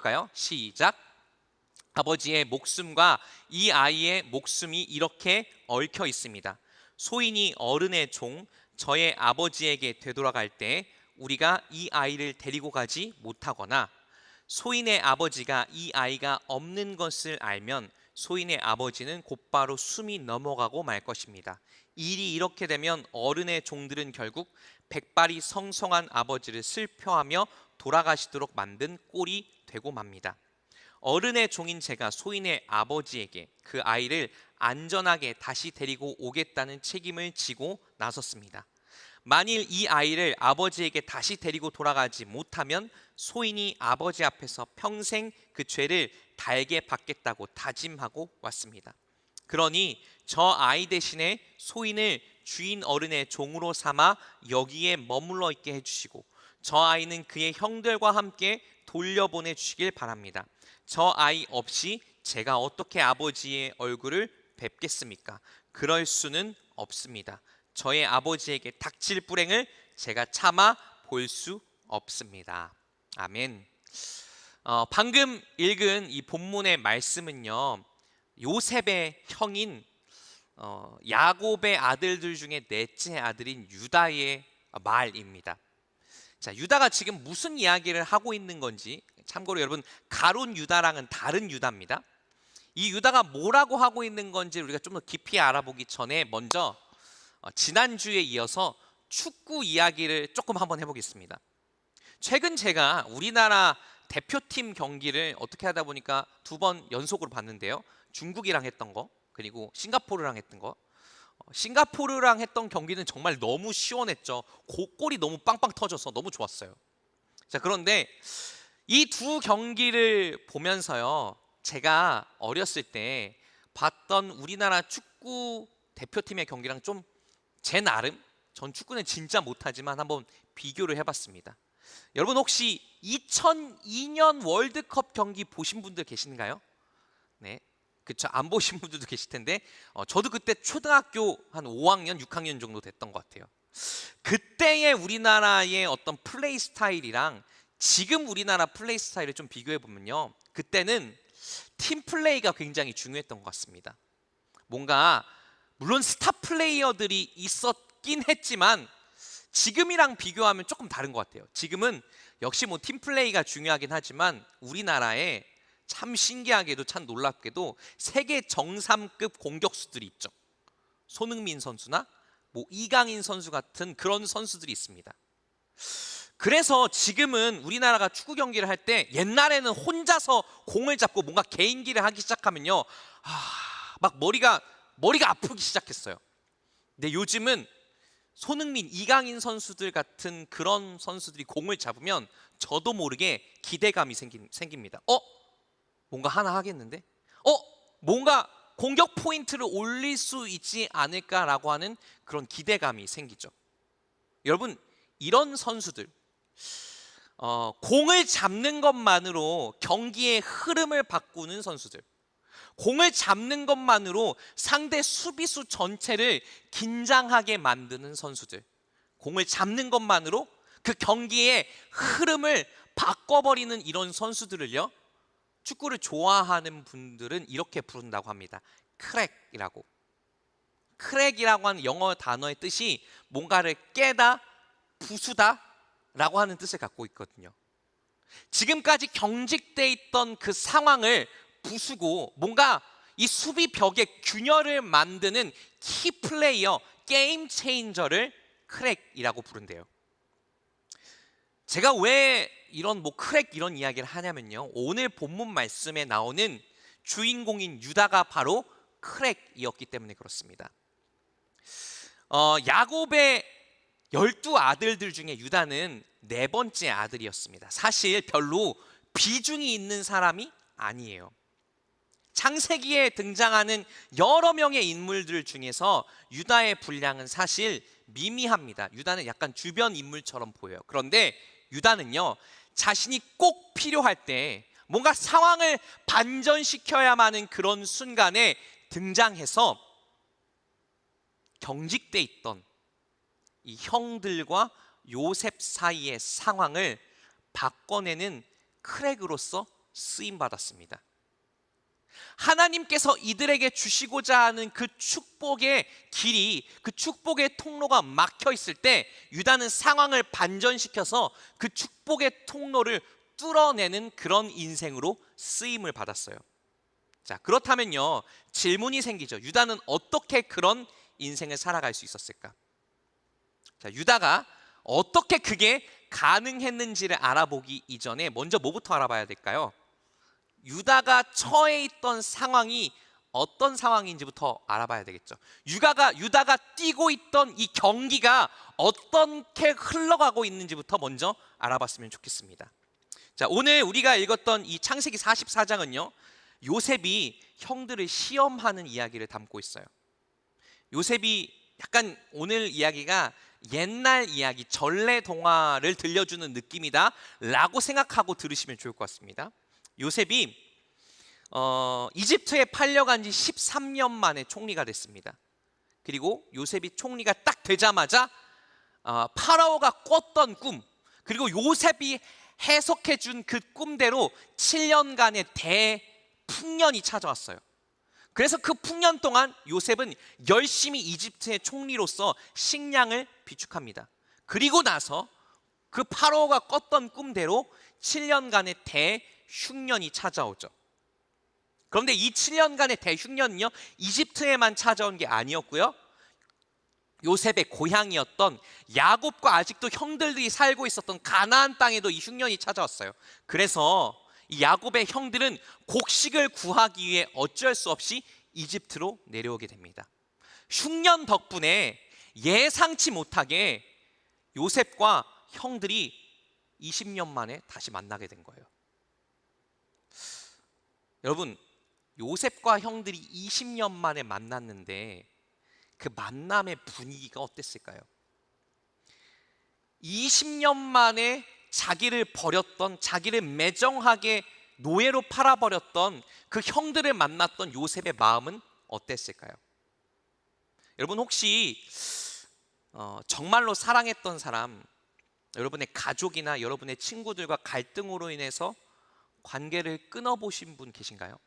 볼까요? 시작. 아버지의 목숨과 이 아이의 목숨이 이렇게 얽혀 있습니다. 소인이 어른의 종, 저의 아버지에게 되돌아갈 때 우리가 이 아이를 데리고 가지 못하거나 소인의 아버지가 이 아이가 없는 것을 알면 소인의 아버지는 곧바로 숨이 넘어가고 말 것입니다. 일이 이렇게 되면 어른의 종들은 결국 백발이 성성한 아버지를 슬퍼하며 돌아가시도록 만든 꼴이 되고 맙니다. 어른의 종인 제가 소인의 아버지에게 그 아이를 안전하게 다시 데리고 오겠다는 책임을 지고 나섰습니다. 만일 이 아이를 아버지에게 다시 데리고 돌아가지 못하면 소인이 아버지 앞에서 평생 그 죄를 달게 받겠다고 다짐하고 왔습니다. 그러니 저 아이 대신에 소인을 주인 어른의 종으로 삼아 여기에 머물러 있게 해주시고 저 아이는 그의 형들과 함께 돌려보내 주시길 바랍니다. 저 아이 없이 제가 어떻게 아버지의 얼굴을 뵙겠습니까? 그럴 수는 없습니다. 저의 아버지에게 닥칠 불행을 제가 참아 볼 수 없습니다. 아멘. 방금 읽은 이 본문의 말씀은요, 요셉의 형인 야곱의 아들들 중에 넷째 아들인 유다의 말입니다. 자, 유다가 지금 무슨 이야기를 하고 있는 건지, 참고로 여러분 가룟 유다랑은 다른 유다입니다. 이 유다가 뭐라고 하고 있는 건지 우리가 좀 더 깊이 알아보기 전에 먼저 지난주에 이어서 축구 이야기를 조금 한번 해보겠습니다. 최근 제가 우리나라 대표팀 경기를 어떻게 하다 보니까 2번 연속으로 봤는데요. 중국이랑 했던 거, 그리고 싱가포르랑 했던 거. 싱가포르랑 했던 경기는 정말 너무 시원했죠. 골이 너무 빵빵 터져서 너무 좋았어요. 자, 그런데 이 두 경기를 보면서요, 제가 어렸을 때 봤던 우리나라 축구 대표팀의 경기랑 좀 제 나름, 전 축구는 진짜 못하지만 한번 비교를 해봤습니다. 여러분 혹시 2002년 월드컵 경기 보신 분들 계신가요? 네, 그쵸. 안 보신 분들도 계실 텐데 저도 그때 초등학교 한 5학년, 6학년 정도 됐던 것 같아요. 그때의 우리나라의 어떤 플레이 스타일이랑 지금 우리나라 플레이 스타일을 좀 비교해 보면요, 그때는 팀 플레이가 굉장히 중요했던 것 같습니다. 뭔가 물론 스타 플레이어들이 있었긴 했지만 지금이랑 비교하면 조금 다른 것 같아요. 지금은 역시 뭐 팀 플레이가 중요하긴 하지만 우리나라에 참 신기하게도 참 놀랍게도 세계 정상급 공격수들이 있죠. 손흥민 선수나 뭐 이강인 선수 같은 그런 선수들이 있습니다. 그래서 지금은 우리나라가 축구 경기를 할 때 옛날에는 혼자서 공을 잡고 뭔가 개인기를 하기 시작하면요, 막 머리가 아프기 시작했어요. 근데 요즘은 손흥민, 이강인 선수들 같은 그런 선수들이 공을 잡으면 저도 모르게 기대감이 생깁니다. 뭔가 하나 하겠는데? 뭔가 공격 포인트를 올릴 수 있지 않을까라고 하는 그런 기대감이 생기죠. 여러분, 이런 선수들, 공을 잡는 것만으로 경기의 흐름을 바꾸는 선수들, 공을 잡는 것만으로 상대 수비수 전체를 긴장하게 만드는 선수들, 공을 잡는 것만으로 그 경기의 흐름을 바꿔버리는 이런 선수들을요, 축구를 좋아하는 분들은 이렇게 부른다고 합니다. 크랙이라고. 크랙이라고 하는 영어 단어의 뜻이 뭔가를 깨다, 부수다 라고 하는 뜻을 갖고 있거든요. 지금까지 경직돼 있던 그 상황을 부수고 뭔가 이 수비 벽에 균열을 만드는 키 플레이어, 게임 체인저를 크랙이라고 부른대요. 제가 왜 이런 크랙 이런 이야기를 하냐면요, 오늘 본문 말씀에 나오는 주인공인 유다가 바로 크랙이었기 때문에 그렇습니다. 야곱의 12아들들 중에 유다는 4번째 아들이었습니다. 사실 별로 비중이 있는 사람이 아니에요. 창세기에 등장하는 여러 명의 인물들 중에서 유다의 분량은 사실 미미합니다. 유다는 약간 주변 인물처럼 보여요. 그런데 유다는요, 자신이 꼭 필요할 때 뭔가 상황을 반전시켜야만 하는 그런 순간에 등장해서 경직돼 있던 이 형들과 요셉 사이의 상황을 바꿔내는 크랙으로서 쓰임 받았습니다. 하나님께서 이들에게 주시고자 하는 그 축복의 길이, 그 축복의 통로가 막혀 있을 때 유다는 상황을 반전시켜서 그 축복의 통로를 뚫어내는 그런 인생으로 쓰임을 받았어요. 자, 그렇다면요, 질문이 생기죠. 유다는 어떻게 그런 인생을 살아갈 수 있었을까? 자, 유다가 어떻게 그게 가능했는지를 알아보기 이전에 먼저 뭐부터 알아봐야 될까요? 유다가 처해 있던 상황이 어떤 상황인지부터 알아봐야 되겠죠. 유다가 뛰고 있던 이 경기가 어떻게 흘러가고 있는지부터 먼저 알아봤으면 좋겠습니다. 자, 오늘 우리가 읽었던 이 창세기 44장은요, 요셉이 형들을 시험하는 이야기를 담고 있어요. 요셉이 약간 오늘 이야기가 옛날 이야기, 전래 동화를 들려주는 느낌이다 라고 생각하고 들으시면 좋을 것 같습니다. 요셉이 이집트에 팔려간 지 13년 만에 총리가 됐습니다. 그리고 요셉이 총리가 딱 되자마자 파라오가 꿨던 꿈, 그리고 요셉이 해석해 준 그 꿈대로 7년간의 대풍년이 찾아왔어요. 그래서 그 풍년 동안 요셉은 열심히 이집트의 총리로서 식량을 비축합니다. 그리고 나서 그 파라오가 꿨던 꿈대로 7년간의 대흉년이 찾아오죠. 그런데 이 7년간의 대흉년은요, 이집트에만 찾아온 게 아니었고요, 요셉의 고향이었던 야곱과 아직도 형들이 살고 있었던 가나안 땅에도 이 흉년이 찾아왔어요. 그래서 이 야곱의 형들은 곡식을 구하기 위해 어쩔 수 없이 이집트로 내려오게 됩니다. 흉년 덕분에 예상치 못하게 요셉과 형들이 20년 만에 다시 만나게 된 거예요. 여러분, 요셉과 형들이 20년 만에 만났는데 그 만남의 분위기가 어땠을까요? 20년 만에 자기를 버렸던, 자기를 매정하게 노예로 팔아버렸던 그 형들을 만났던 요셉의 마음은 어땠을까요? 여러분, 혹시 정말로 사랑했던 사람, 여러분의 가족이나 여러분의 친구들과 갈등으로 인해서 관계를 끊어보신 분 계신가요?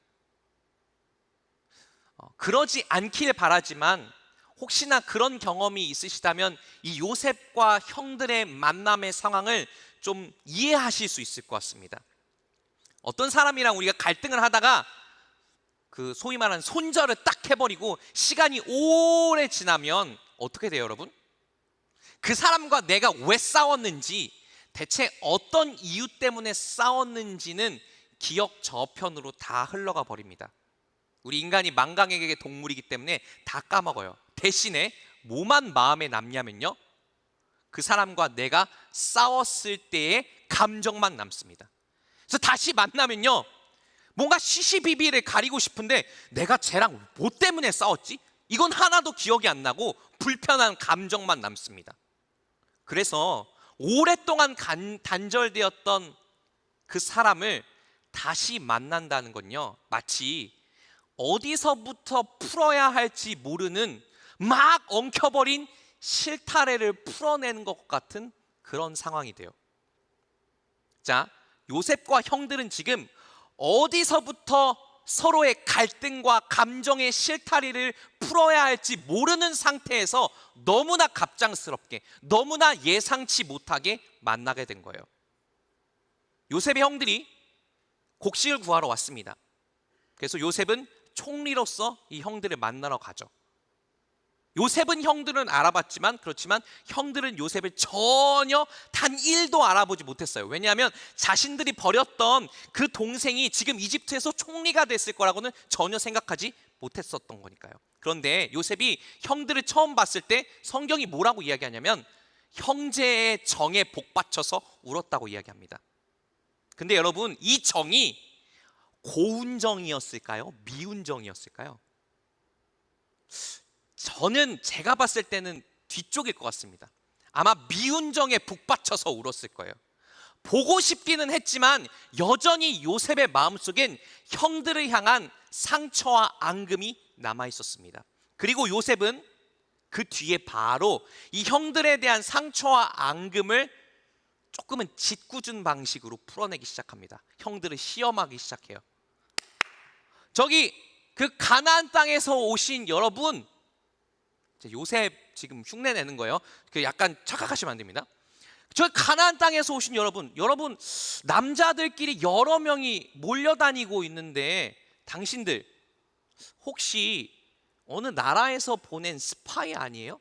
그러지 않길 바라지만 혹시나 그런 경험이 있으시다면 이 요셉과 형들의 만남의 상황을 좀 이해하실 수 있을 것 같습니다. 어떤 사람이랑 우리가 갈등을 하다가 그 소위 말하는 손절을 딱 해버리고 시간이 오래 지나면 어떻게 돼요, 여러분? 그 사람과 내가 왜 싸웠는지, 대체 어떤 이유 때문에 싸웠는지는 기억 저편으로 다 흘러가 버립니다. 우리 인간이 만강에게 동물이기 때문에 다 까먹어요. 대신에 뭐만 마음에 남냐면요, 그 사람과 내가 싸웠을 때의 감정만 남습니다. 그래서 다시 만나면요, 뭔가 시시비비를 가리고 싶은데 내가 쟤랑 뭐 때문에 싸웠지? 이건 하나도 기억이 안 나고 불편한 감정만 남습니다. 그래서 오랫동안 단절되었던 그 사람을 다시 만난다는 건요, 마치 어디서부터 풀어야 할지 모르는 막 엉켜버린 실타래를 풀어내는 것 같은 그런 상황이 돼요. 자, 요셉과 형들은 지금 어디서부터 서로의 갈등과 감정의 실타래를 풀어야 할지 모르는 상태에서 너무나 갑작스럽게, 너무나 예상치 못하게 만나게 된 거예요. 요셉의 형들이 곡식을 구하러 왔습니다. 그래서 요셉은 총리로서 이 형들을 만나러 가죠. 요셉은 형들은 알아봤지만, 그렇지만 형들은 요셉을 전혀 단 1도 알아보지 못했어요. 왜냐하면 자신들이 버렸던 그 동생이 지금 이집트에서 총리가 됐을 거라고는 전혀 생각하지 못했었던 거니까요. 그런데 요셉이 형들을 처음 봤을 때 성경이 뭐라고 이야기하냐면 형제의 정에 복받쳐서 울었다고 이야기합니다. 근데 여러분, 이 정이 고운 정이었을까요? 미운 정이었을까요? 저는 제가 봤을 때는 뒤쪽일 것 같습니다. 아마 미운 정에 북받쳐서 울었을 거예요. 보고 싶기는 했지만 여전히 요셉의 마음속엔 형들을 향한 상처와 앙금이 남아 있었습니다. 그리고 요셉은 그 뒤에 바로 이 형들에 대한 상처와 앙금을 조금은 짓궂은 방식으로 풀어내기 시작합니다. 형들을 시험하기 시작해요. 저기 그 가나안 땅에서 오신 여러분, 요셉 지금 흉내 내는 거예요. 그 약간 착각하시면 안 됩니다. 저 가나안 땅에서 오신 여러분, 남자들끼리 여러 명이 몰려다니고 있는데 당신들 혹시 어느 나라에서 보낸 스파이 아니에요?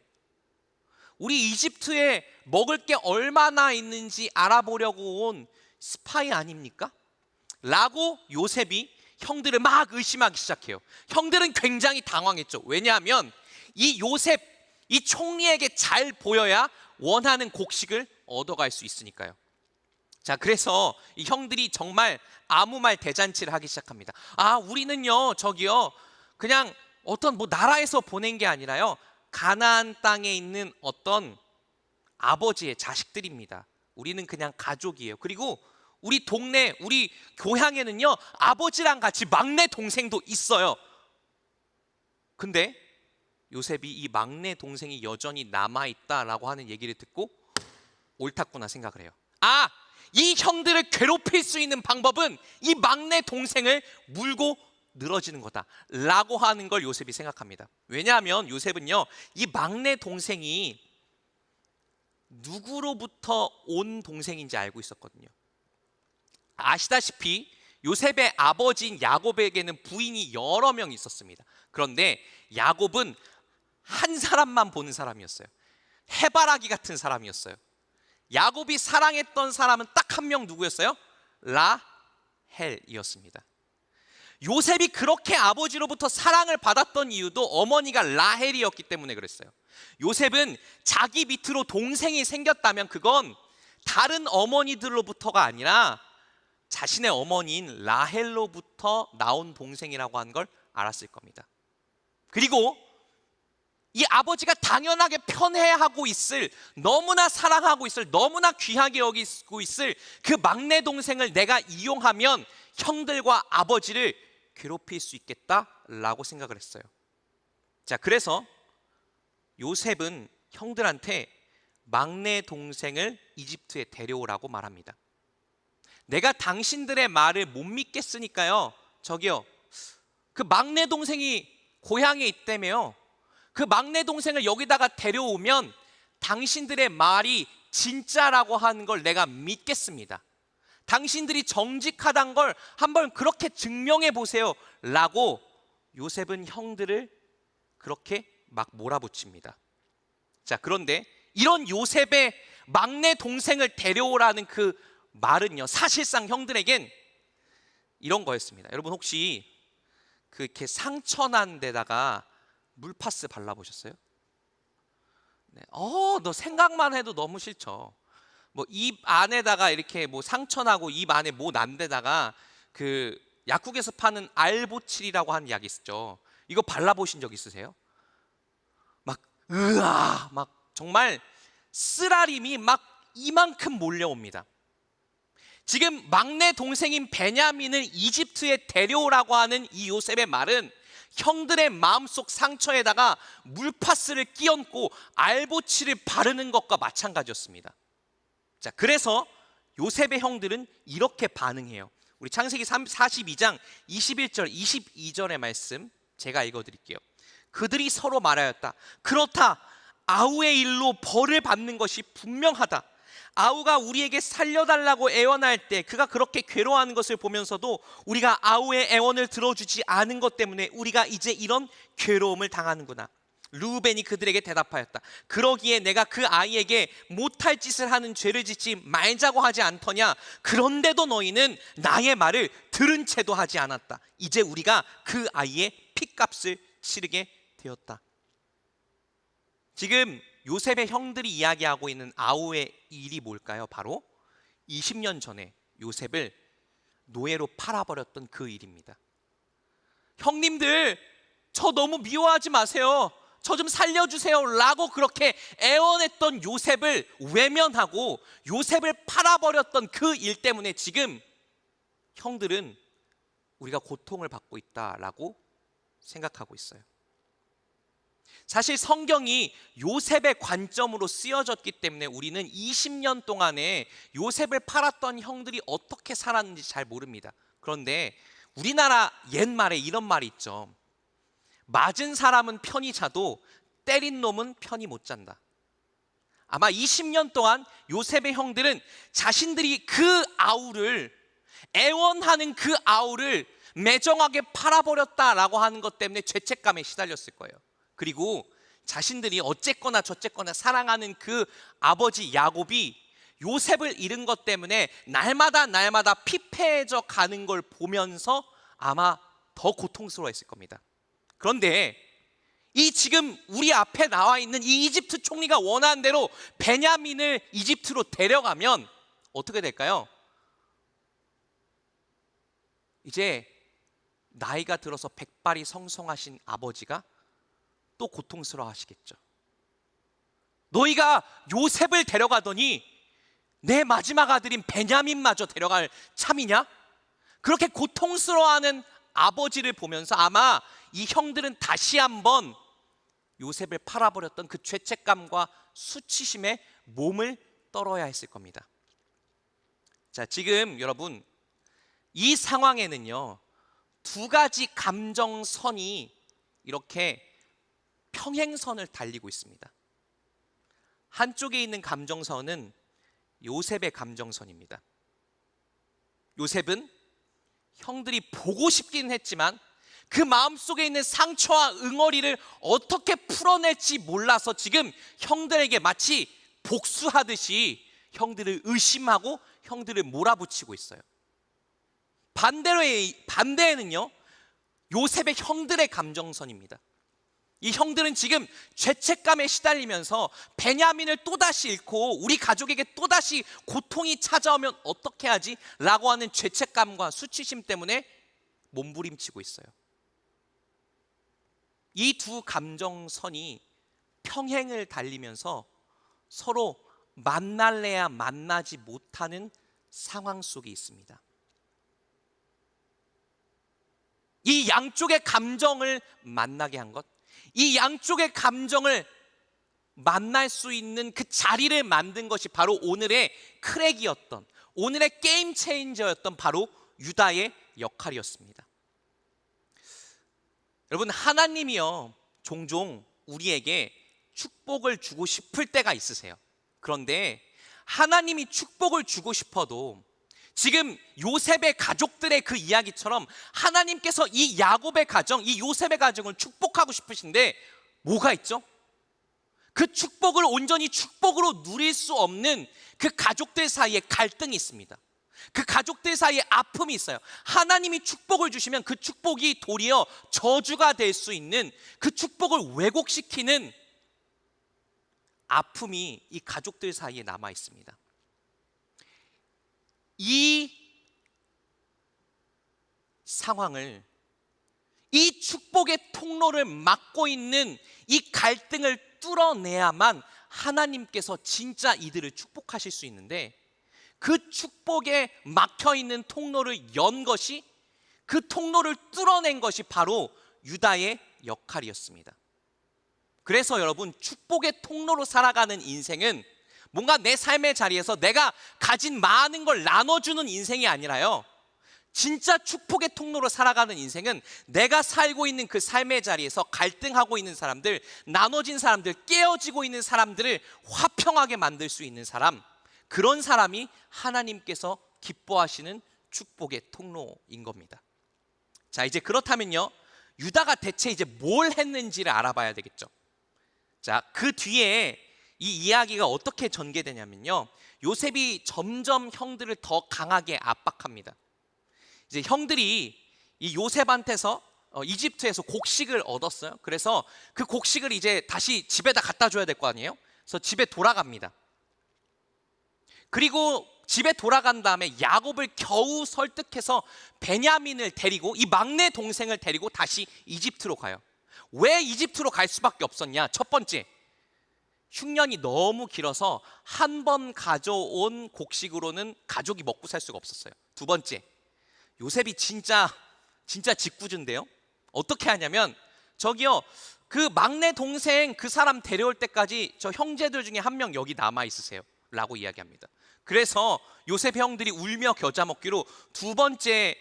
우리 이집트에 먹을 게 얼마나 있는지 알아보려고 온 스파이 아닙니까? 라고 요셉이 형들을 막 의심하기 시작해요. 형들은 굉장히 당황했죠. 왜냐하면 이 요셉, 이 총리에게 잘 보여야 원하는 곡식을 얻어갈 수 있으니까요. 자, 그래서 이 형들이 정말 아무 말 대잔치를 하기 시작합니다. 우리는요, 그냥 어떤 나라에서 보낸 게 아니라요, 가나안 땅에 있는 어떤 아버지의 자식들입니다. 우리는 그냥 가족이에요. 그리고 우리 동네, 우리 교향에는요, 아버지랑 같이 막내 동생도 있어요. 근데 요셉이 이 막내 동생이 여전히 남아있다라고 하는 얘기를 듣고 옳았구나 생각을 해요. 이 형들을 괴롭힐 수 있는 방법은 이 막내 동생을 물고 늘어지는 거다 라고 하는 걸 요셉이 생각합니다. 왜냐하면 요셉은요, 이 막내 동생이 누구로부터 온 동생인지 알고 있었거든요. 아시다시피 요셉의 아버지인 야곱에게는 부인이 여러 명 있었습니다. 그런데 야곱은 한 사람만 보는 사람이었어요. 해바라기 같은 사람이었어요. 야곱이 사랑했던 사람은 딱 한 명, 누구였어요? 라헬이었습니다. 요셉이 그렇게 아버지로부터 사랑을 받았던 이유도 어머니가 라헬이었기 때문에 그랬어요. 요셉은 자기 밑으로 동생이 생겼다면 그건 다른 어머니들로부터가 아니라 자신의 어머니인 라헬로부터 나온 동생이라고 하는 걸 알았을 겁니다. 그리고 이 아버지가 당연하게 편애하고 있을, 너무나 사랑하고 있을, 너무나 귀하게 여기고 있을 그 막내 동생을 내가 이용하면 형들과 아버지를 괴롭힐 수 있겠다라고 생각을 했어요. 자, 그래서 요셉은 형들한테 막내 동생을 이집트에 데려오라고 말합니다. 내가 당신들의 말을 못 믿겠으니까요, 그 막내 동생이 고향에 있다며요, 그 막내 동생을 여기다가 데려오면 당신들의 말이 진짜라고 하는 걸 내가 믿겠습니다. 당신들이 정직하다는 걸 한번 그렇게 증명해 보세요 라고 요셉은 형들을 그렇게 막 몰아붙입니다. 자, 그런데 이런 요셉의 막내 동생을 데려오라는 그 말은요, 사실상 형들에겐 이런 거였습니다. 여러분 혹시 이렇게 상처난 데다가 물파스 발라보셨어요? 네. 너 생각만 해도 너무 싫죠. 입 안에다가 이렇게 상처나고 입 안에 난 데다가 그 약국에서 파는 알보칠이라고 하는 약이 있죠. 이거 발라보신 적 있으세요? 정말 쓰라림이 이만큼 몰려옵니다. 지금 막내 동생인 베냐민을 이집트에 데려오라고 하는 이 요셉의 말은 형들의 마음속 상처에다가 물파스를 끼얹고 알보칠을 바르는 것과 마찬가지였습니다. 자, 그래서 요셉의 형들은 이렇게 반응해요. 우리 창세기 42장 21절 22절의 말씀 제가 읽어드릴게요. 그들이 서로 말하였다. 그렇다, 아우의 일로 벌을 받는 것이 분명하다. 아우가 우리에게 살려달라고 애원할 때 그가 그렇게 괴로워하는 것을 보면서도 우리가 아우의 애원을 들어주지 않은 것 때문에 우리가 이제 이런 괴로움을 당하는구나. 르우벤이 그들에게 대답하였다. 그러기에 내가 그 아이에게 못할 짓을 하는 죄를 짓지 말자고 하지 않더냐. 그런데도 너희는 나의 말을 들은 채도 하지 않았다. 이제 우리가 그 아이의 핏값을 치르게 되었다. 지금 요셉의 형들이 이야기하고 있는 아우의 일이 뭘까요? 바로 20년 전에 요셉을 노예로 팔아버렸던 그 일입니다. 형님들, 저 너무 미워하지 마세요. 저 좀 살려주세요 라고 그렇게 애원했던 요셉을 외면하고 요셉을 팔아버렸던 그 일 때문에 지금 형들은 우리가 고통을 받고 있다라고 생각하고 있어요. 사실 성경이 요셉의 관점으로 쓰여졌기 때문에 우리는 20년 동안에 요셉을 팔았던 형들이 어떻게 살았는지 잘 모릅니다. 그런데 우리나라 옛말에 이런 말이 있죠. 맞은 사람은 편히 자도 때린 놈은 편히 못 잔다. 아마 20년 동안 요셉의 형들은 자신들이 그 아우를, 애원하는 그 아우를 매정하게 팔아버렸다라고 하는 것 때문에 죄책감에 시달렸을 거예요. 그리고 자신들이 어쨌거나 저쨌거나 사랑하는 그 아버지 야곱이 요셉을 잃은 것 때문에 날마다 피폐해져 가는 걸 보면서 아마 더 고통스러워했을 겁니다. 그런데 이 지금 우리 앞에 나와 있는 이 이집트 총리가 원하는 대로 베냐민을 이집트로 데려가면 어떻게 될까요? 이제 나이가 들어서 백발이 성성하신 아버지가 또 고통스러워 하시겠죠. 너희가 요셉을 데려가더니 내 마지막 아들인 베냐민마저 데려갈 참이냐? 그렇게 고통스러워하는 아버지를 보면서 아마 이 형들은 다시 한번 요셉을 팔아버렸던 그 죄책감과 수치심에 몸을 떨어야 했을 겁니다. 자, 지금 여러분 이 상황에는요, 두 가지 감정선이 이렇게 평행선을 달리고 있습니다. 한쪽에 있는 감정선은 요셉의 감정선입니다. 요셉은 형들이 보고 싶긴 했지만 그 마음속에 있는 상처와 응어리를 어떻게 풀어낼지 몰라서 지금 형들에게 마치 복수하듯이 형들을 의심하고 형들을 몰아붙이고 있어요. 반대에는요, 요셉의 형들의 감정선입니다. 이 형들은 지금 죄책감에 시달리면서 베냐민을 또다시 잃고 우리 가족에게 또다시 고통이 찾아오면 어떻게 하지? 라고 하는 죄책감과 수치심 때문에 몸부림치고 있어요. 이 두 감정선이 평행을 달리면서 서로 만날래야 만나지 못하는 상황 속에 있습니다. 이 양쪽의 감정을 만나게 한 것, 이 양쪽의 감정을 만날 수 있는 그 자리를 만든 것이 바로 오늘의 크랙이었던, 오늘의 게임 체인저였던 바로 유다의 역할이었습니다. 여러분, 하나님이요, 종종 우리에게 축복을 주고 싶을 때가 있으세요. 그런데 하나님이 축복을 주고 싶어도 지금 요셉의 가족들의 그 이야기처럼 하나님께서 이 야곱의 가정, 이 요셉의 가정을 축복하고 싶으신데 뭐가 있죠? 그 축복을 온전히 축복으로 누릴 수 없는 그 가족들 사이에 갈등이 있습니다. 그 가족들 사이에 아픔이 있어요. 하나님이 축복을 주시면 그 축복이 도리어 저주가 될 수 있는, 그 축복을 왜곡시키는 아픔이 이 가족들 사이에 남아 있습니다. 이 상황을, 이 축복의 통로를 막고 있는 이 갈등을 뚫어내야만 하나님께서 진짜 이들을 축복하실 수 있는데, 그 축복에 막혀있는 통로를 연 것이, 그 통로를 뚫어낸 것이 바로 유다의 역할이었습니다. 그래서 여러분, 축복의 통로로 살아가는 인생은 뭔가 내 삶의 자리에서 내가 가진 많은 걸 나눠주는 인생이 아니라요, 진짜 축복의 통로로 살아가는 인생은 내가 살고 있는 그 삶의 자리에서 갈등하고 있는 사람들, 나눠진 사람들, 깨어지고 있는 사람들을 화평하게 만들 수 있는 사람, 그런 사람이 하나님께서 기뻐하시는 축복의 통로인 겁니다. 자, 이제 그렇다면요, 유다가 대체 이제 뭘 했는지를 알아봐야 되겠죠. 자, 그 뒤에 이 이야기가 어떻게 전개되냐면요, 요셉이 점점 형들을 더 강하게 압박합니다. 이제 형들이 이 요셉한테서 이집트에서 곡식을 얻었어요. 그래서 그 곡식을 이제 다시 집에다 갖다 줘야 될 거 아니에요. 그래서 집에 돌아갑니다. 그리고 집에 돌아간 다음에 야곱을 겨우 설득해서 베냐민을 데리고, 이 막내 동생을 데리고 다시 이집트로 가요. 왜 이집트로 갈 수밖에 없었냐? 첫 번째, 흉년이 너무 길어서 한 번 가져온 곡식으로는 가족이 먹고 살 수가 없었어요. 두 번째, 요셉이 진짜 짓궂은데요. 어떻게 하냐면, 저기요, 그 막내 동생 그 사람 데려올 때까지 저 형제들 중에 한 명 여기 남아 있으세요 라고 이야기합니다. 그래서 요셉 형들이 울며 겨자 먹기로 두 번째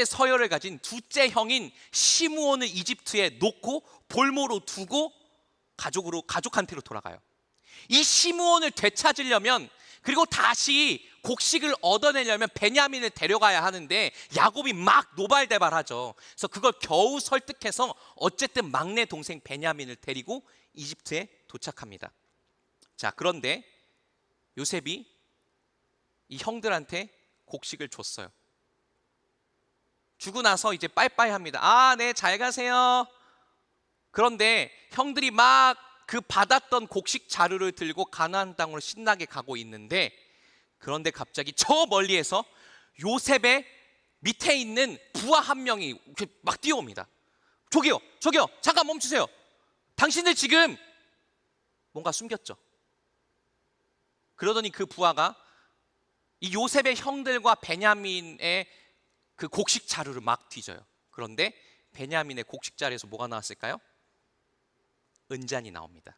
서열을 가진 둘째 형인 시므온을 이집트에 놓고 볼모로 두고 가족한테로 돌아가요. 이 시므온을 되찾으려면, 그리고 다시 곡식을 얻어내려면 베냐민을 데려가야 하는데 야곱이 막 노발대발하죠. 그래서 그걸 겨우 설득해서 어쨌든 막내 동생 베냐민을 데리고 이집트에 도착합니다. 자, 그런데 요셉이 이 형들한테 곡식을 줬어요. 주고 나서 이제 빠이빠이 합니다. 아, 네, 잘 가세요. 그런데 형들이 막 그 받았던 곡식 자루를 들고 가나안 땅으로 신나게 가고 있는데, 그런데 갑자기 저 멀리에서 요셉의 밑에 있는 부하 한 명이 막 뛰어옵니다. 저기요, 잠깐 멈추세요. 당신들 지금 뭔가 숨겼죠? 그러더니 그 부하가 이 요셉의 형들과 베냐민의 그 곡식 자루를 막 뒤져요. 그런데 베냐민의 곡식 자루에서 뭐가 나왔을까요? 은잔이 나옵니다.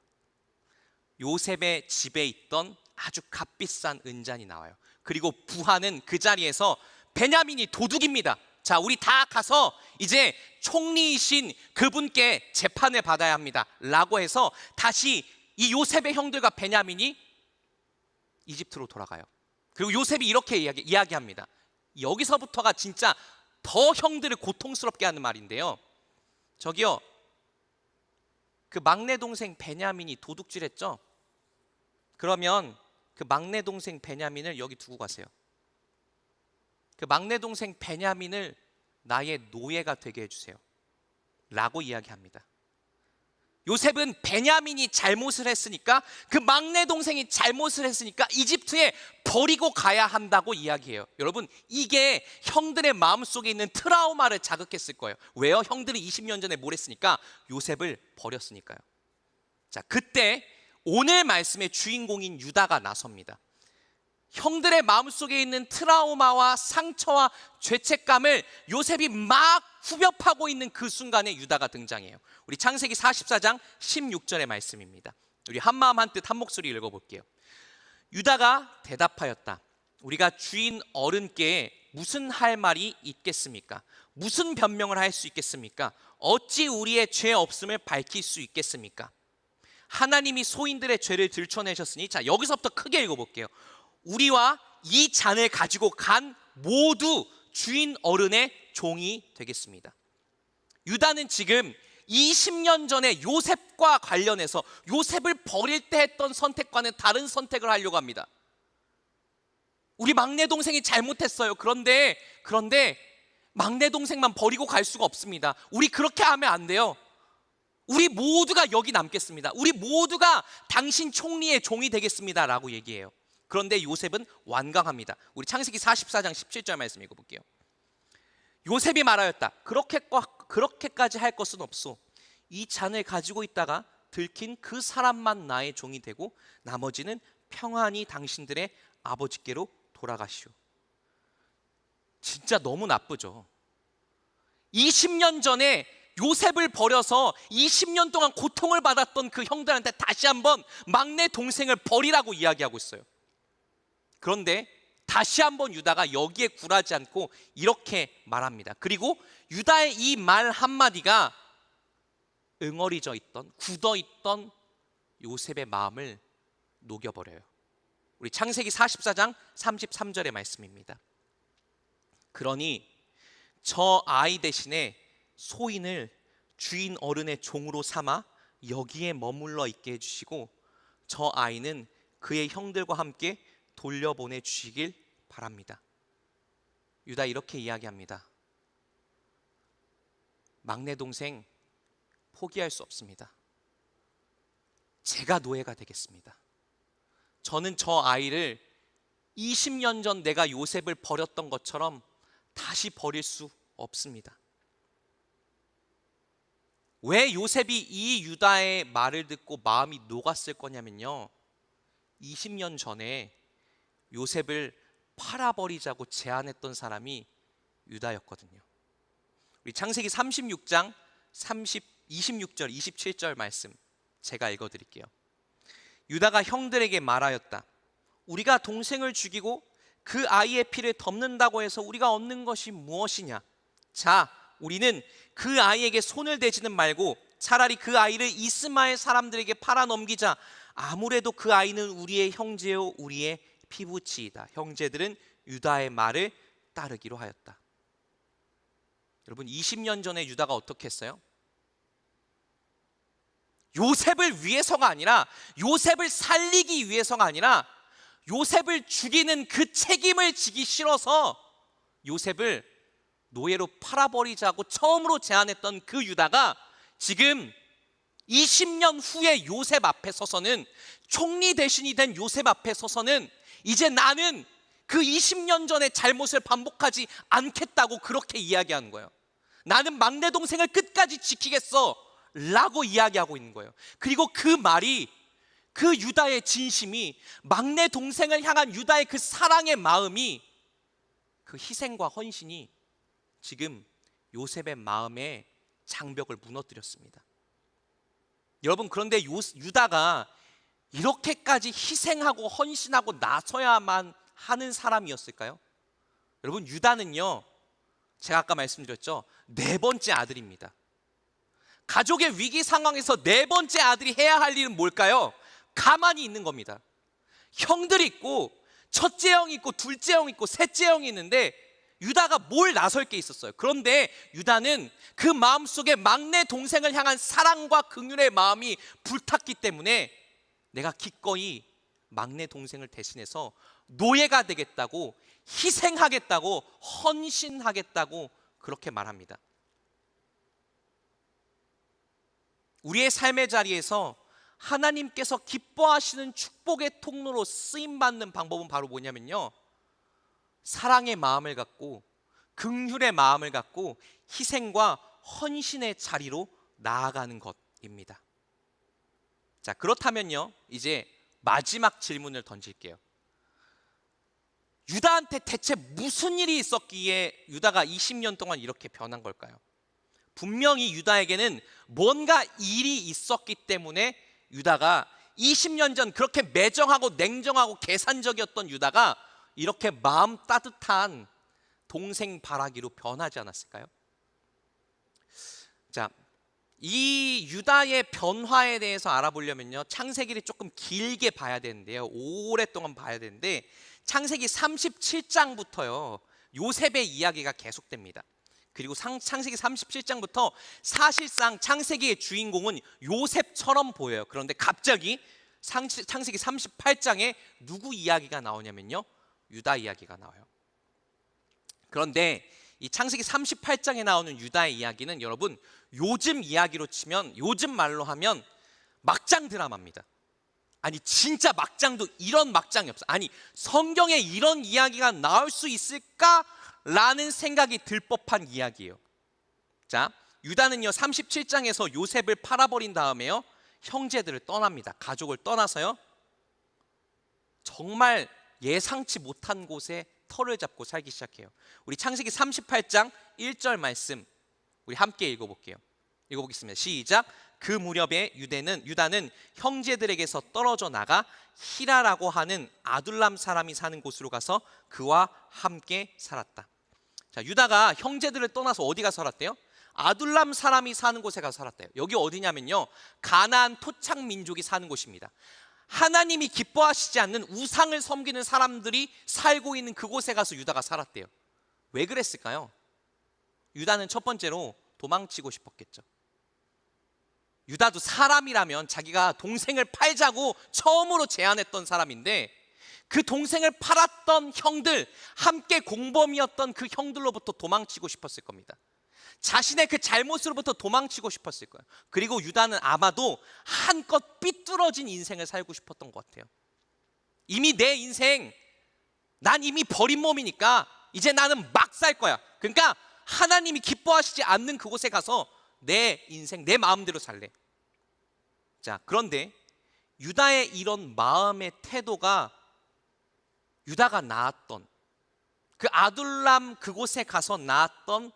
요셉의 집에 있던 아주 값비싼 은잔이 나와요. 그리고 부하는 그 자리에서 베냐민이 도둑입니다. 자, 우리 다 가서 이제 총리이신 그분께 재판을 받아야 합니다 라고 해서 다시 이 요셉의 형들과 베냐민이 이집트로 돌아가요. 그리고 요셉이 이렇게 이야기합니다. 여기서부터가 진짜 더 형들을 고통스럽게 하는 말인데요. 저기요, 그 막내 동생 베냐민이 도둑질했죠? 그러면 그 막내 동생 베냐민을 여기 두고 가세요. 그 막내 동생 베냐민을 나의 노예가 되게 해주세요 라고 이야기합니다. 요셉은 베냐민이 잘못을 했으니까, 그 막내 동생이 잘못을 했으니까 이집트에 버리고 가야 한다고 이야기해요. 여러분, 이게 형들의 마음속에 있는 트라우마를 자극했을 거예요. 왜요? 형들이 20년 전에 뭘 했으니까? 요셉을 버렸으니까요. 자, 그때 오늘 말씀의 주인공인 유다가 나섭니다. 형들의 마음속에 있는 트라우마와 상처와 죄책감을 요셉이 막 후벼 파고 있는 그 순간에 유다가 등장해요. 우리 창세기 44장 16절의 말씀입니다. 우리 한마음 한뜻 한 목소리 읽어볼게요. 유다가 대답하였다. 우리가 주인 어른께 무슨 할 말이 있겠습니까? 무슨 변명을 할 수 있겠습니까? 어찌 우리의 죄 없음을 밝힐 수 있겠습니까? 하나님이 소인들의 죄를 들춰내셨으니, 자, 여기서부터 크게 읽어볼게요. 우리와 이 잔을 가지고 간 모두 주인 어른의 종이 되겠습니다. 유다는 지금 20년 전에 요셉과 관련해서 요셉을 버릴 때 했던 선택과는 다른 선택을 하려고 합니다. 우리 막내 동생이 잘못했어요. 그런데 막내 동생만 버리고 갈 수가 없습니다. 우리 그렇게 하면 안 돼요. 우리 모두가 여기 남겠습니다. 우리 모두가 당신 총리의 종이 되겠습니다 라고 얘기해요. 그런데 요셉은 완강합니다. 우리 창세기 44장 17절 말씀 읽어볼게요. 요셉이 말하였다. 그렇게까지 할 것은 없소. 이 잔을 가지고 있다가 들킨 그 사람만 나의 종이 되고 나머지는 평안히 당신들의 아버지께로 돌아가시오. 진짜 너무 나쁘죠. 20년 전에 요셉을 버려서 20년 동안 고통을 받았던 그 형들한테 다시 한번 막내 동생을 버리라고 이야기하고 있어요. 그런데 다시 한번 유다가 여기에 굴하지 않고 이렇게 말합니다. 그리고 유다의 이 말 한마디가 응어리져 있던, 굳어 있던 요셉의 마음을 녹여버려요. 우리 창세기 44장 33절의 말씀입니다. 그러니 저 아이 대신에 소인을 주인 어른의 종으로 삼아 여기에 머물러 있게 해주시고 저 아이는 그의 형들과 함께 돌려보내 주시길 바랍니다. 유다 이렇게 이야기합니다. 막내 동생 포기할 수 없습니다. 제가 노예가 되겠습니다. 저는 저 아이를 20년 전 내가 요셉을 버렸던 것처럼 다시 버릴 수 없습니다. 왜 요셉이 이 유다의 말을 듣고 마음이 녹았을 거냐면요, 20년 전에 요셉을 팔아버리자고 제안했던 사람이 유다였거든요. 우리 창세기 36장 26절, 27절 말씀 제가 읽어드릴게요. 유다가 형들에게 말하였다. 우리가 동생을 죽이고 그 아이의 피를 덮는다고 해서 우리가 얻는 것이 무엇이냐? 자, 우리는 그 아이에게 손을 대지는 말고 차라리 그 아이를 이스마엘 사람들에게 팔아 넘기자. 아무래도 그 아이는 우리의 형제요 우리의 피부치이다. 형제들은 유다의 말을 따르기로 하였다. 여러분, 20년 전에 유다가 어떻게 했어요? 요셉을 위해서가 아니라, 요셉을 살리기 위해서가 아니라 요셉을 죽이는 그 책임을 지기 싫어서 요셉을 노예로 팔아버리자고 처음으로 제안했던 그 유다가 지금 20년 후에 요셉 앞에 서서는, 총리 대신이 된 요셉 앞에 서서는 이제 나는 그 20년 전의 잘못을 반복하지 않겠다고 그렇게 이야기하는 거예요. 나는 막내 동생을 끝까지 지키겠어 라고 이야기하고 있는 거예요. 그리고 그 말이, 그 유다의 진심이, 막내 동생을 향한 유다의 그 사랑의 마음이, 그 희생과 헌신이 지금 요셉의 마음에 장벽을 무너뜨렸습니다. 여러분, 그런데 유다가 이렇게까지 희생하고 헌신하고 나서야만 하는 사람이었을까요? 여러분, 유다는요, 제가 아까 말씀드렸죠, 네 번째 아들입니다. 가족의 위기 상황에서 네 번째 아들이 해야 할 일은 뭘까요? 가만히 있는 겁니다. 형들이 있고, 첫째 형이 있고, 둘째 형이 있고, 셋째 형이 있는데 유다가 뭘 나설 게 있었어요. 그런데 유다는 그 마음속에 막내 동생을 향한 사랑과 긍휼의 마음이 불탔기 때문에 내가 기꺼이 막내 동생을 대신해서 노예가 되겠다고, 희생하겠다고, 헌신하겠다고 그렇게 말합니다. 우리의 삶의 자리에서 하나님께서 기뻐하시는 축복의 통로로 쓰임받는 방법은 바로 뭐냐면요, 사랑의 마음을 갖고, 긍휼의 마음을 갖고 희생과 헌신의 자리로 나아가는 것입니다. 자, 그렇다면요, 이제 마지막 질문을 던질게요. 유다한테 대체 무슨 일이 있었기에 유다가 20년 동안 이렇게 변한 걸까요? 분명히 유다에게는 뭔가 일이 있었기 때문에 유다가 20년 전 그렇게 매정하고 냉정하고 계산적이었던 유다가 이렇게 마음 따뜻한 동생 바라기로 변하지 않았을까요? 자, 이 유다의 변화에 대해서 알아보려면요, 창세기를 조금 길게 봐야 되는데요, 오랫동안 봐야 되는데, 창세기 37장부터요 요셉의 이야기가 계속됩니다. 그리고 창세기 37장부터 사실상 창세기의 주인공은 요셉처럼 보여요. 그런데 갑자기 창세기 38장에 누구 이야기가 나오냐면요, 유다 이야기가 나와요. 그런데 이 창세기 38장에 나오는 유다의 이야기는 여러분, 요즘 이야기로 치면, 요즘 말로 하면 막장 드라마입니다. 아니, 진짜 막장도 이런 막장이 없어. 아니, 성경에 이런 이야기가 나올 수 있을까라는 생각이 들 법한 이야기예요. 자, 유다는요 37장에서 요셉을 팔아버린 다음에요 형제들을 떠납니다. 가족을 떠나서요 정말 예상치 못한 곳에 터를 잡고 살기 시작해요. 우리 창세기 38장 1절 말씀 우리 함께 읽어볼게요. 읽어보겠습니다. 시작. 그 무렵에 유다는 형제들에게서 떨어져 나가 히라라고 하는 아둘람 사람이 사는 곳으로 가서 그와 함께 살았다. 자, 유다가 형제들을 떠나서 어디 가서 살았대요? 아둘람 사람이 사는 곳에 가서 살았대요. 여기 어디냐면요, 가나안 토착 민족이 사는 곳입니다. 하나님이 기뻐하시지 않는 우상을 섬기는 사람들이 살고 있는 그곳에 가서 유다가 살았대요. 왜 그랬을까요? 유다는 첫 번째로 도망치고 싶었겠죠. 유다도 사람이라면 자기가 동생을 팔자고 처음으로 제안했던 사람인데, 그 동생을 팔았던 형들, 함께 공범이었던 그 형들로부터 도망치고 싶었을 겁니다. 자신의 그 잘못으로부터 도망치고 싶었을 거예요. 그리고 유다는 아마도 한껏 삐뚤어진 인생을 살고 싶었던 것 같아요. 이미 내 인생, 난 이미 버린 몸이니까 이제 나는 막 살 거야. 그러니까 하나님이 기뻐하시지 않는 그곳에 가서 내 인생, 내 마음대로 살래. 자, 그런데 유다의 이런 마음의 태도가 유다가 낳았던, 그 아둘람 그곳에 가서 낳았던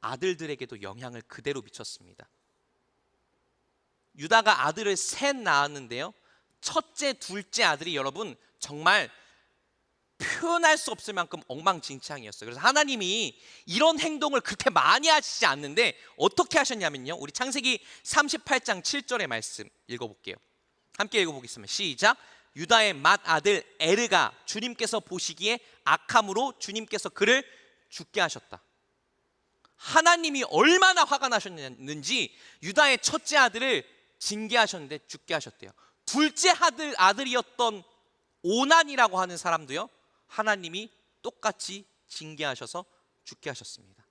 아들들에게도 영향을 그대로 미쳤습니다. 유다가 아들을 셋 낳았는데요, 첫째, 둘째 아들이 여러분 정말 표현할 수 없을 만큼 엉망진창이었어요. 그래서 하나님이 이런 행동을 그렇게 많이 하시지 않는데 어떻게 하셨냐면요, 우리 창세기 38장 7절의 말씀 읽어볼게요. 함께 읽어보겠습니다. 시작. 유다의 맏아들 에르가 주님께서 보시기에 악함으로 주님께서 그를 죽게 하셨다. 하나님이 얼마나 화가 나셨는지 유다의 첫째 아들을 징계하셨는데 죽게 하셨대요. 둘째 아들이었던 오난이라고 하는 사람도요, 하나님이 똑같이 징계하셔서 죽게 하셨습니다.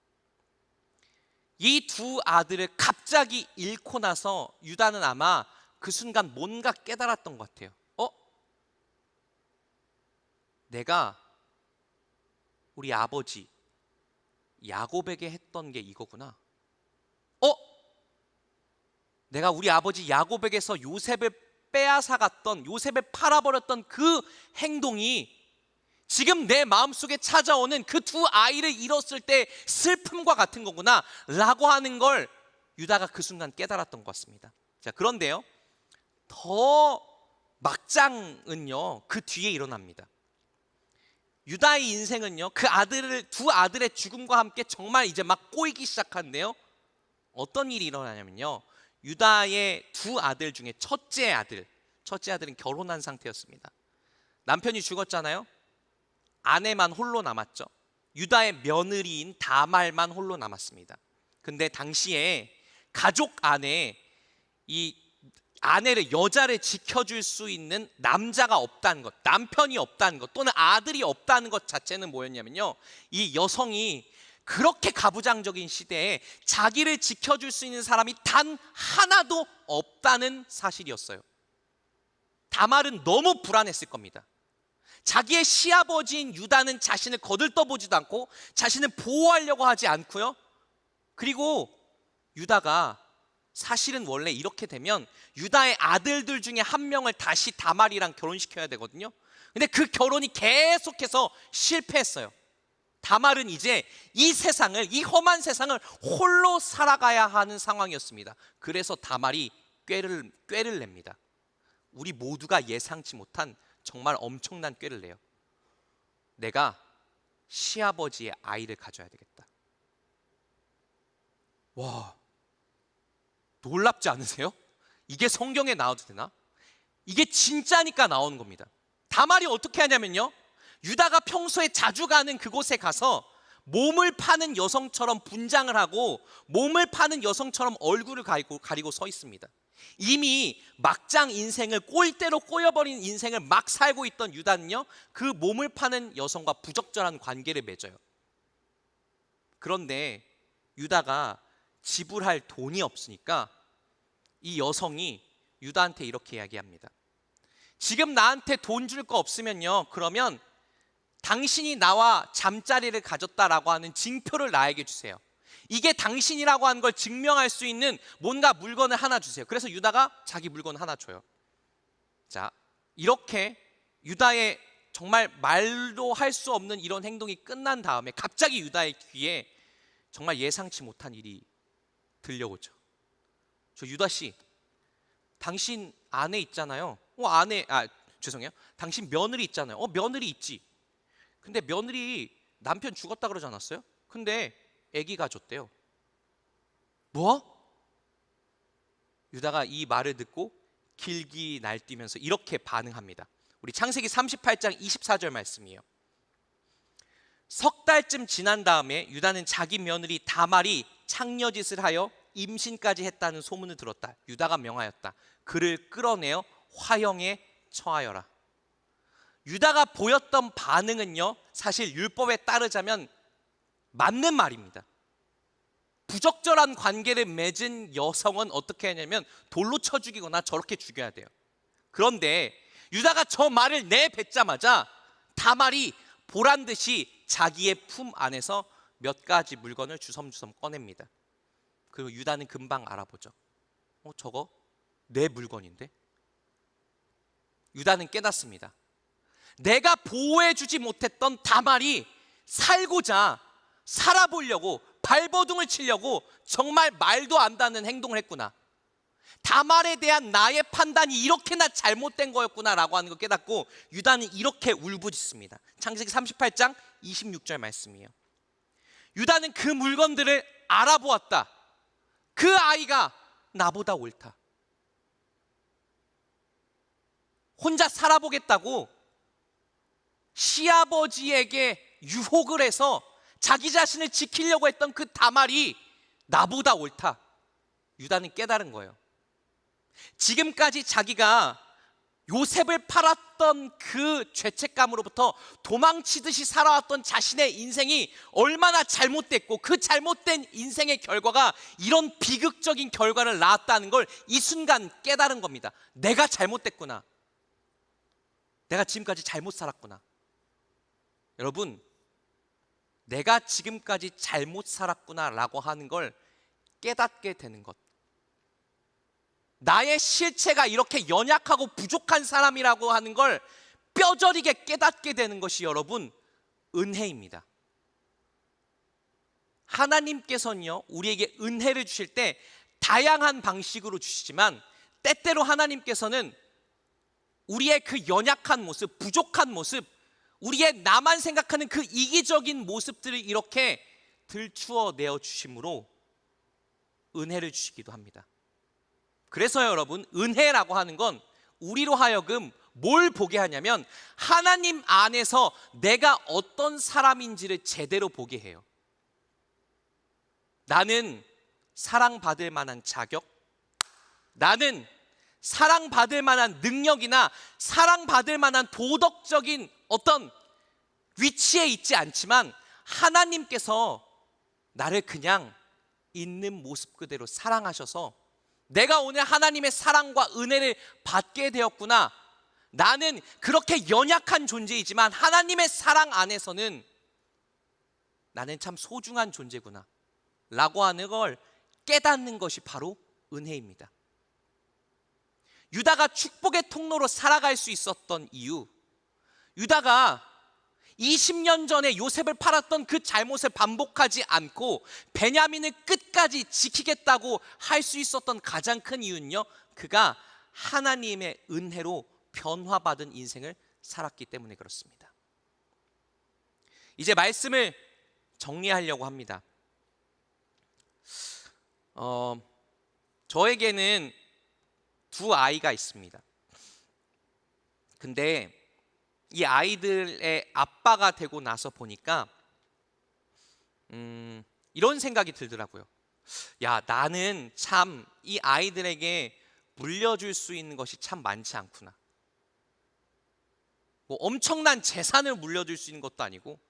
이 두 아들을 갑자기 잃고 나서 유다는 아마 그 순간 뭔가 깨달았던 것 같아요. 내가 우리 아버지 야곱에게 했던 게 이거구나. 내가 우리 아버지 야곱에게서 요셉을 빼앗아갔던, 요셉을 팔아버렸던 그 행동이 지금 내 마음속에 찾아오는 그 두 아이를 잃었을 때 슬픔과 같은 거구나 라고 하는 걸 유다가 그 순간 깨달았던 것 같습니다. 자, 그런데요, 더 막장은요 그 뒤에 일어납니다. 유다의 인생은요, 그 두 아들의 죽음과 함께 정말 이제 막 꼬이기 시작한데요, 어떤 일이 일어나냐면요, 유다의 두 아들 중에 첫째 아들은 결혼한 상태였습니다. 남편이 죽었잖아요. 아내만 홀로 남았죠. 유다의 며느리인 다말만 홀로 남았습니다. 근데 당시에 가족 안에 이 아내를, 여자를 지켜줄 수 있는 남자가 없다는 것, 남편이 없다는 것, 또는 아들이 없다는 것 자체는 뭐였냐면요, 이 여성이 그렇게 가부장적인 시대에 자기를 지켜줄 수 있는 사람이 단 하나도 없다는 사실이었어요. 다말은 너무 불안했을 겁니다. 자기의 시아버지인 유다는 자신을 거들떠보지도 않고 자신을 보호하려고 하지 않고요, 그리고 유다가 사실은 원래 이렇게 되면 유다의 아들들 중에 한 명을 다시 다말이랑 결혼시켜야 되거든요. 근데 그 결혼이 계속해서 실패했어요. 다말은 이제 이 세상을, 이 험한 세상을 홀로 살아가야 하는 상황이었습니다. 그래서 다말이 꾀를 냅니다. 우리 모두가 예상치 못한 정말 엄청난 꾀를 내요. 내가 시아버지의 아이를 가져야 되겠다. 와, 놀랍지 않으세요? 이게 성경에 나와도 되나? 이게 진짜니까 나오는 겁니다. 다말이 어떻게 하냐면요, 유다가 평소에 자주 가는 그곳에 가서 몸을 파는 여성처럼 분장을 하고 몸을 파는 여성처럼 얼굴을 가리고 서 있습니다. 이미 막장 인생을, 꼴대로 꼬여버린 인생을 막 살고 있던 유다는요, 그 몸을 파는 여성과 부적절한 관계를 맺어요. 그런데 유다가 지불할 돈이 없으니까 이 여성이 유다한테 이렇게 이야기합니다. 지금 나한테 돈 줄 거 없으면요, 그러면 당신이 나와 잠자리를 가졌다라고 하는 징표를 나에게 주세요. 이게 당신이라고 하는 걸 증명할 수 있는 뭔가 물건을 하나 주세요. 그래서 유다가 자기 물건을 하나 줘요. 자, 이렇게 유다의 정말 말도 할 수 없는 이런 행동이 끝난 다음에 갑자기 유다의 귀에 정말 예상치 못한 일이 들려오죠. 저 유다 씨, 당신 아내 있잖아요. 죄송해요. 당신 며느리 있잖아요. 며느리 있지. 근데 며느리 남편 죽었다 그러지 않았어요? 근데 아기 가졌대요. 뭐? 유다가 이 말을 듣고 길기 날뛰면서 이렇게 반응합니다. 우리 창세기 38장 24절 말씀이에요. 석 달쯤 지난 다음에 유다는 자기 며느리 다말이 창녀짓을 하여 임신까지 했다는 소문을 들었다. 유다가 명하였다. 그를 끌어내어 화형에 처하여라. 유다가 보였던 반응은요, 사실 율법에 따르자면 맞는 말입니다. 부적절한 관계를 맺은 여성은 어떻게 하냐면 돌로 쳐 죽이거나 저렇게 죽여야 돼요. 그런데 유다가 저 말을 내뱉자마자 다말이 보란 듯이 자기의 품 안에서 몇 가지 물건을 주섬주섬 꺼냅니다. 그리고 유다는 금방 알아보죠. 저거 내 물건인데? 유다는 깨닫습니다. 내가 보호해주지 못했던 다말이 살고자, 살아보려고 발버둥을 치려고 정말 말도 안 닿는 행동을 했구나. 다말에 대한 나의 판단이 이렇게나 잘못된 거였구나라고 하는 걸 깨닫고 유다는 이렇게 울부짖습니다. 창세기 38장 26절 말씀이에요. 유다는 그 물건들을 알아보았다. 그 아이가 나보다 옳다. 혼자 살아보겠다고 시아버지에게 유혹을 해서 자기 자신을 지키려고 했던 그 다말이 나보다 옳다. 유다는 깨달은 거예요. 지금까지 자기가 요셉을 팔았던 그 죄책감으로부터 도망치듯이 살아왔던 자신의 인생이 얼마나 잘못됐고 그 잘못된 인생의 결과가 이런 비극적인 결과를 낳았다는 걸 이 순간 깨달은 겁니다. 내가 잘못됐구나. 내가 지금까지 잘못 살았구나. 여러분, 내가 지금까지 잘못 살았구나라고 하는 걸 깨닫게 되는 것, 나의 실체가 이렇게 연약하고 부족한 사람이라고 하는 걸 뼈저리게 깨닫게 되는 것이 여러분 은혜입니다. 하나님께서는요, 우리에게 은혜를 주실 때 다양한 방식으로 주시지만 때때로 하나님께서는 우리의 그 연약한 모습, 부족한 모습, 우리의 나만 생각하는 그 이기적인 모습들을 이렇게 들추어 내어 주심으로 은혜를 주시기도 합니다. 그래서 여러분, 은혜라고 하는 건 우리로 하여금 뭘 보게 하냐면 하나님 안에서 내가 어떤 사람인지를 제대로 보게 해요. 나는 사랑받을 만한 자격, 나는 사랑받을 만한 능력이나 사랑받을 만한 도덕적인 어떤 위치에 있지 않지만 하나님께서 나를 그냥 있는 모습 그대로 사랑하셔서 내가 오늘 하나님의 사랑과 은혜를 받게 되었구나. 나는 그렇게 연약한 존재이지만 하나님의 사랑 안에서는 나는 참 소중한 존재구나 라고 하는 걸 깨닫는 것이 바로 은혜입니다. 유다가 축복의 통로로 살아갈 수 있었던 이유, 유다가 20년 전에 요셉을 팔았던 그 잘못을 반복하지 않고 베냐민을 끝까지 지키겠다고 할 수 있었던 가장 큰 이유는요, 그가 하나님의 은혜로 변화받은 인생을 살았기 때문에 그렇습니다. 이제 말씀을 정리하려고 합니다. 저에게는 두 아이가 있습니다. 근데 이 아이들의 아빠가 되고 나서 보니까 이런 생각이 들더라고요. 야, 나는 참 이 아이들에게 물려줄 수 있는 것이 참 많지 않구나. 뭐 엄청난 재산을 물려줄 수 있는 것도 아니고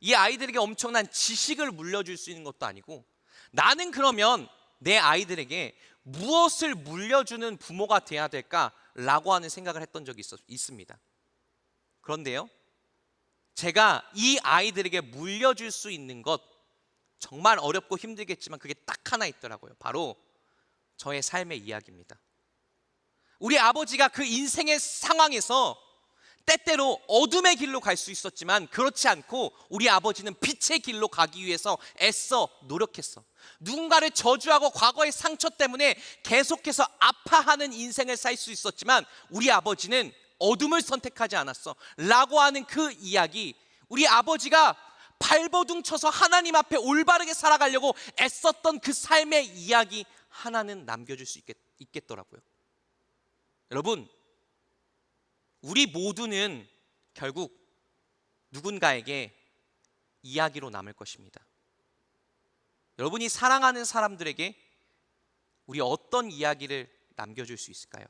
이 아이들에게 엄청난 지식을 물려줄 수 있는 것도 아니고 나는 그러면 내 아이들에게 무엇을 물려주는 부모가 돼야 될까라고 하는 생각을 했던 적이 있습니다. 그런데요, 제가 이 아이들에게 물려줄 수 있는 것 정말 어렵고 힘들겠지만 그게 딱 하나 있더라고요. 바로 저의 삶의 이야기입니다. 우리 아버지가 그 인생의 상황에서 때때로 어둠의 길로 갈 수 있었지만 그렇지 않고 우리 아버지는 빛의 길로 가기 위해서 애써 노력했어. 누군가를 저주하고 과거의 상처 때문에 계속해서 아파하는 인생을 살 수 있었지만 우리 아버지는 어둠을 선택하지 않았어 라고 하는 그 이야기, 우리 아버지가 발버둥 쳐서 하나님 앞에 올바르게 살아가려고 애썼던 그 삶의 이야기 하나는 남겨줄 수 있겠더라고요. 여러분, 우리 모두는 결국 누군가에게 이야기로 남을 것입니다. 여러분이 사랑하는 사람들에게 우리 어떤 이야기를 남겨줄 수 있을까요?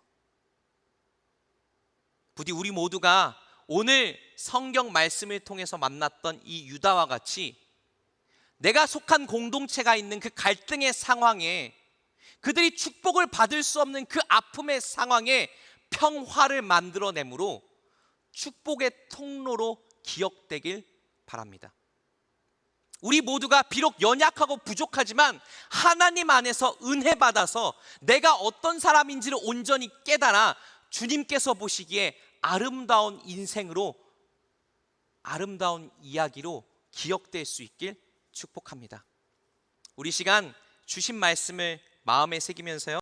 부디 우리 모두가 오늘 성경 말씀을 통해서 만났던 이 유다와 같이 내가 속한 공동체가 있는 그 갈등의 상황에, 그들이 축복을 받을 수 없는 그 아픔의 상황에 평화를 만들어내므로 축복의 통로로 기억되길 바랍니다. 우리 모두가 비록 연약하고 부족하지만 하나님 안에서 은혜 받아서 내가 어떤 사람인지를 온전히 깨달아 주님께서 보시기에 아름다운 인생으로, 아름다운 이야기로 기억될 수 있길 축복합니다. 우리 시간 주신 말씀을 마음에 새기면서요.